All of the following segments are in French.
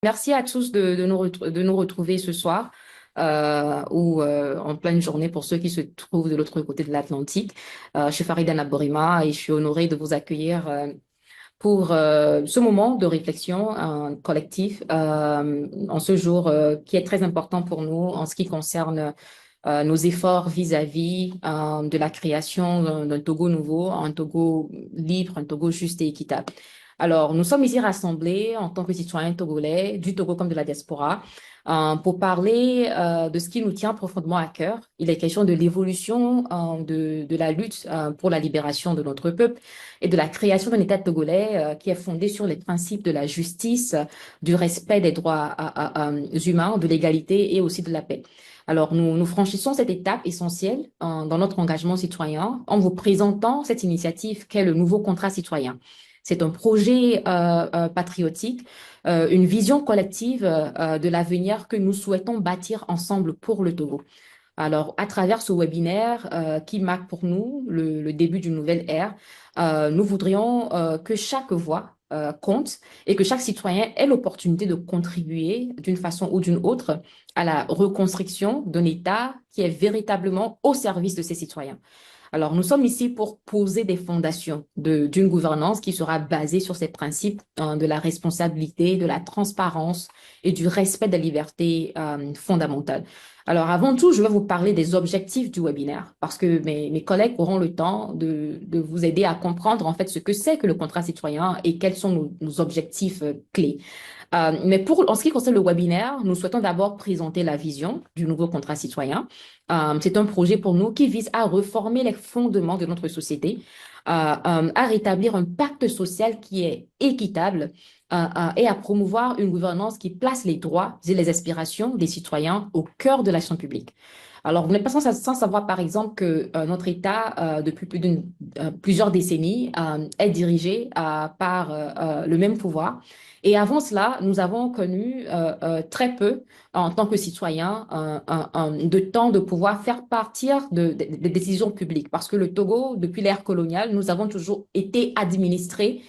Merci à tous de nous retrouver ce soir ou en pleine journée pour ceux qui se trouvent de l'autre côté de l'Atlantique. Je suis Farida Naborima et je suis honorée de vous accueillir pour ce moment de réflexion collective en ce jour qui est très important pour nous en ce qui concerne nos efforts vis-à-vis de la création d'un Togo nouveau, un Togo libre, un Togo juste et équitable. Alors, nous sommes ici rassemblés en tant que citoyens togolais, du Togo comme de la diaspora, pour parler de ce qui nous tient profondément à cœur. Il est question de l'évolution de la lutte pour la libération de notre peuple et de la création d'un État togolais qui est fondé sur les principes de la justice, du respect des droits humains, de l'égalité et aussi de la paix. Alors, nous franchissons cette étape essentielle dans notre engagement citoyen en vous présentant cette initiative qu'est le nouveau contrat citoyen. C'est un projet patriotique, une vision collective de l'avenir que nous souhaitons bâtir ensemble pour le Togo. Alors, à travers ce webinaire qui marque pour nous le début d'une nouvelle ère, nous voudrions que chaque voix compte et que chaque citoyen ait l'opportunité de contribuer d'une façon ou d'une autre à la reconstruction d'un État qui est véritablement au service de ses citoyens. Alors, nous sommes ici pour poser des fondations d'une gouvernance qui sera basée sur ces principes de la responsabilité, de la transparence et du respect des libertés fondamentales. Alors, avant tout, je vais vous parler des objectifs du webinaire parce que mes collègues auront le temps de vous aider à comprendre en fait ce que c'est que le contrat citoyen et quels sont nos objectifs clés. Mais en ce qui concerne le webinaire, nous souhaitons d'abord présenter la vision du nouveau contrat citoyen. C'est un projet pour nous qui vise à reformer les fondements de notre société, à rétablir un pacte social qui est équitable et à promouvoir une gouvernance qui place les droits et les aspirations des citoyens au cœur de l'action publique. Alors, vous n'êtes pas sans savoir, par exemple, que notre État, depuis plusieurs décennies, est dirigé par le même pouvoir. Et avant cela, nous avons connu très peu, en tant que citoyens, de temps de pouvoir faire partir des décisions publiques. Parce que le Togo, depuis l'ère coloniale, nous avons toujours été administrés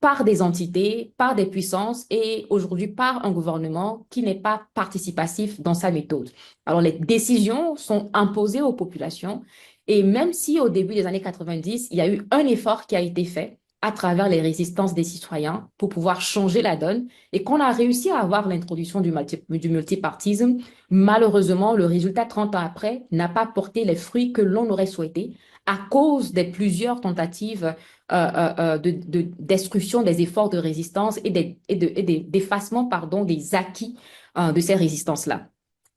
par des entités, par des puissances et aujourd'hui par un gouvernement qui n'est pas participatif dans sa méthode. Alors, les décisions sont imposées aux populations et même si au début des années 90, il y a eu un effort qui a été fait à travers les résistances des citoyens pour pouvoir changer la donne et qu'on a réussi à avoir l'introduction du multipartisme, malheureusement, le résultat 30 ans après n'a pas porté les fruits que l'on aurait souhaité à cause des plusieurs tentatives de destruction des efforts de résistance d'effacement, pardon, des acquis de ces résistances-là.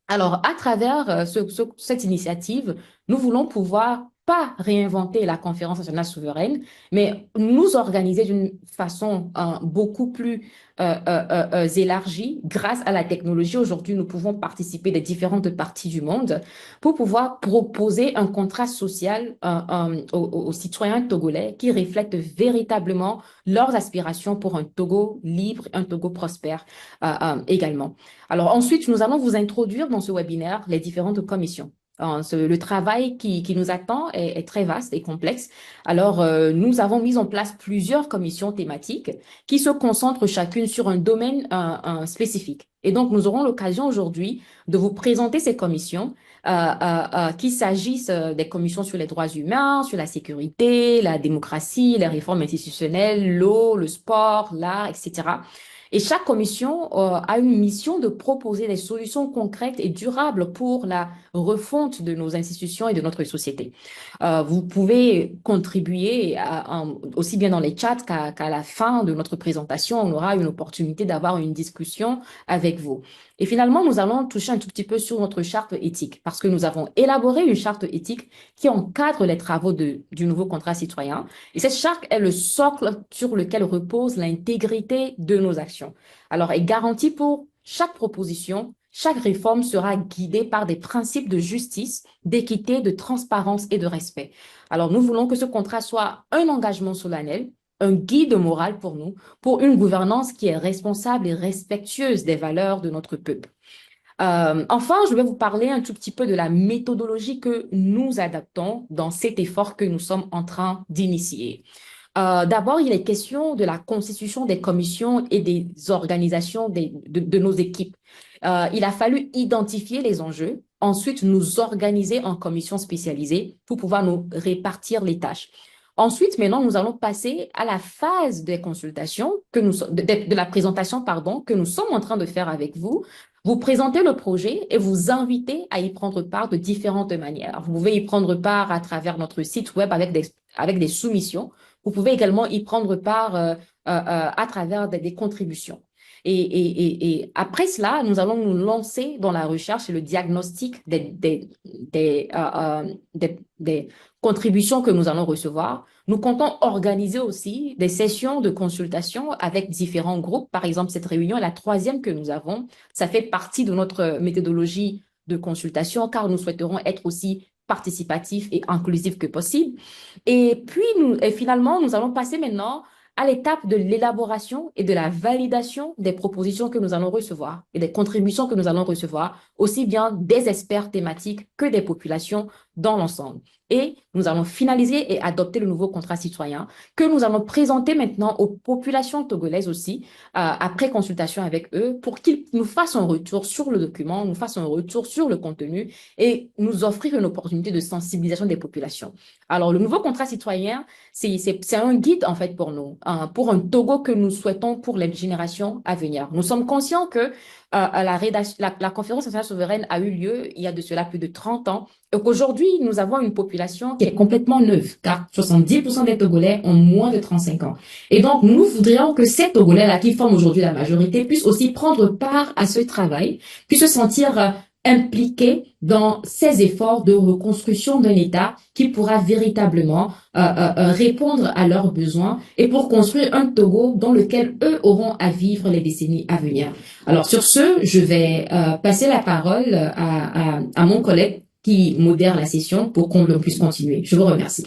Alors, à travers cette initiative, nous voulons pouvoir pas réinventer la conférence nationale souveraine, mais nous organiser d'une façon beaucoup plus élargie grâce à la technologie. Aujourd'hui, nous pouvons participer des différentes parties du monde pour pouvoir proposer un contrat social aux citoyens togolais qui reflète véritablement leurs aspirations pour un Togo libre, un Togo prospère également. Alors ensuite, nous allons vous introduire dans ce webinaire les différentes commissions. Le travail qui nous attend est très vaste et complexe. Alors, nous avons mis en place plusieurs commissions thématiques qui se concentrent chacune sur un domaine spécifique. Et donc, nous aurons l'occasion aujourd'hui de vous présenter ces commissions, qu'il s'agisse des commissions sur les droits humains, sur la sécurité, la démocratie, les réformes institutionnelles, l'eau, le sport, l'art, etc. Et chaque commission a une mission de proposer des solutions concrètes et durables pour la refonte de nos institutions et de notre société. Vous pouvez contribuer aussi bien dans les chats qu'à la fin de notre présentation, on aura une opportunité d'avoir une discussion avec vous. Et finalement, nous allons toucher un tout petit peu sur notre charte éthique parce que nous avons élaboré une charte éthique qui encadre les travaux du nouveau contrat citoyen. Et cette charte est le socle sur lequel repose l'intégrité de nos actions. Alors, elle garantit pour chaque proposition, chaque réforme sera guidée par des principes de justice, d'équité, de transparence et de respect. Alors, nous voulons que ce contrat soit un engagement solennel, un guide moral pour nous, pour une gouvernance qui est responsable et respectueuse des valeurs de notre peuple. Enfin, je vais vous parler un tout petit peu de la méthodologie que nous adaptons dans cet effort que nous sommes en train d'initier. D'abord, il est question de la constitution des commissions et des organisations de nos équipes. Il a fallu identifier les enjeux, ensuite nous organiser en commissions spécialisées pour pouvoir nous répartir les tâches. Ensuite, maintenant, nous allons passer à la phase des consultations de la présentation, pardon, que nous sommes en train de faire avec vous. Vous présentez le projet et vous invitez à y prendre part de différentes manières. Vous pouvez y prendre part à travers notre site web avec des soumissions. Vous pouvez également y prendre part à travers des contributions. Et après cela, nous allons nous lancer dans la recherche et le diagnostic des contributions que nous allons recevoir. Nous comptons organiser aussi des sessions de consultation avec différents groupes. Par exemple, cette réunion est la troisième que nous avons. Ça fait partie de notre méthodologie de consultation car nous souhaiterons être aussi participatifs et inclusifs que possible. Et finalement, nous allons passer maintenant à l'étape de l'élaboration et de la validation des propositions que nous allons recevoir et des contributions que nous allons recevoir, aussi bien des experts thématiques que des populations dans l'ensemble. Et nous allons finaliser et adopter le nouveau contrat citoyen que nous allons présenter maintenant aux populations togolaises aussi, après consultation avec eux, pour qu'ils nous fassent un retour sur le document, nous fassent un retour sur le contenu et nous offrir une opportunité de sensibilisation des populations. Alors, le nouveau contrat citoyen, c'est un guide en fait pour nous, pour un Togo que nous souhaitons pour les générations à venir. Nous sommes conscients que la conférence nationale souveraine a eu lieu il y a de cela plus de 30 ans et qu'aujourd'hui, nous avons une population qui est complètement neuve, car 70% des Togolais ont moins de 35 ans. Et donc, nous voudrions que ces Togolais-là, qui forment aujourd'hui la majorité, puissent aussi prendre part à ce travail, puissent se sentir impliqués dans ces efforts de reconstruction d'un État qui pourra véritablement répondre à leurs besoins et pour construire un Togo dans lequel eux auront à vivre les décennies à venir. Alors sur ce, je vais passer la parole à mon collègue qui modère la session pour qu'on puisse continuer. Je vous remercie.